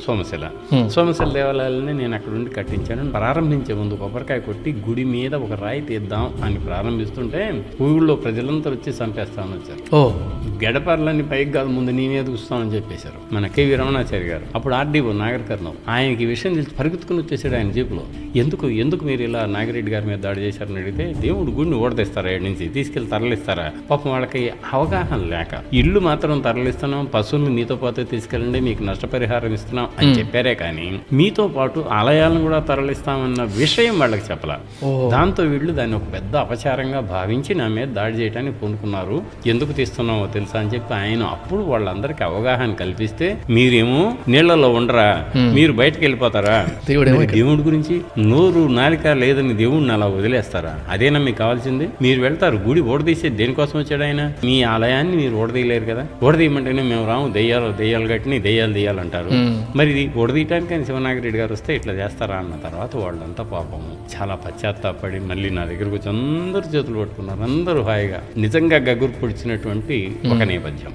సోమశిల దేవాలయాలని నేను అక్కడ ఉండి కట్టించాను. ప్రారంభించే ముందు కొబ్బరికాయ కొట్టి గుడి మీద ఒక రాయి తీద్దాం అని ప్రారంభిస్తుంటే ఊళ్ళో ప్రజలంతా వచ్చి చంపేస్తామని వచ్చారు. గడపర్లన్నీ పైకి కాదు, ముందు నీ మీద చూస్తామని చెప్పేశారు మన కెవి రమణాచారి గారు. అప్పుడు ఆర్డీఓ నాగరికర్ణం ఆయనకి ఈ విషయం తెలిసి పరిగెత్తుకుని వచ్చేసాడు ఆయన జీపులో. ఎందుకు మీరు ఇలా నాగిరెడ్డి గారి మీద దాడి చేశారని అడిగితే, దేవుడు గుడిని ఓడదీస్తారా ఏడు నుంచి తీసుకెళ్లి తరలిస్తారా? పాపం వాళ్ళకి అవగాహన లేక ఇల్లు మాత్రం తరలిస్తున్నాం, పశువులను మీతో పాటు తీసుకెళ్ళండి, మీకు నష్టపరిహారం ఇస్తున్నాం అని చెప్పారే కానీ మీతో పాటు ఆలయాలను కూడా తరలిస్తామన్న విషయం వాళ్ళకి చెప్పలా. దాంతో వీళ్ళు దాన్ని ఒక పెద్ద అపచారంగా భావించి నా మీద దాడి చేయడానికి పూనుకున్నారు. ఎందుకు తీస్తున్నామో తెలుసా అని చెప్పి ఆయన అప్పుడు వాళ్ళందరికీ అవగాహన కల్పిస్తే, మీరేమో నీళ్లలో ఉండరా, మీరు బయటకు వెళ్ళిపోతారా, దేవుడి గురించి నోరు నాలిక లేదని దేవుడిని అలా వదిలేస్తారా? అదేనా మీకు కావాల్సింది? మీరు వెళ్తారు, గుడి ఓడదీసే దేనికోసం వచ్చాడు ఆయన? మీ ఆలయాన్ని మీరు ఓడదీయలేరు కదా. ఓడదీయమంటేనే మేము రాము, దెయ్యాలు కట్టిని దెయ్యాలు అంటారు. మరి ఇది ఓడదీయటానికి ఆయన శివనాగిరెడ్డి గారు వస్తే ఇట్లా చేస్తారా అన్న తర్వాత వాళ్ళంతా పాపము చాలా పశ్చాత్తాపడి మళ్ళీ నా దగ్గరకు వచ్చి అందరూ చేతులు పట్టుకున్నారు. అందరూ హాయిగా నిజంగా గగురు పొడిచినటువంటి ఒక నేపథ్యం.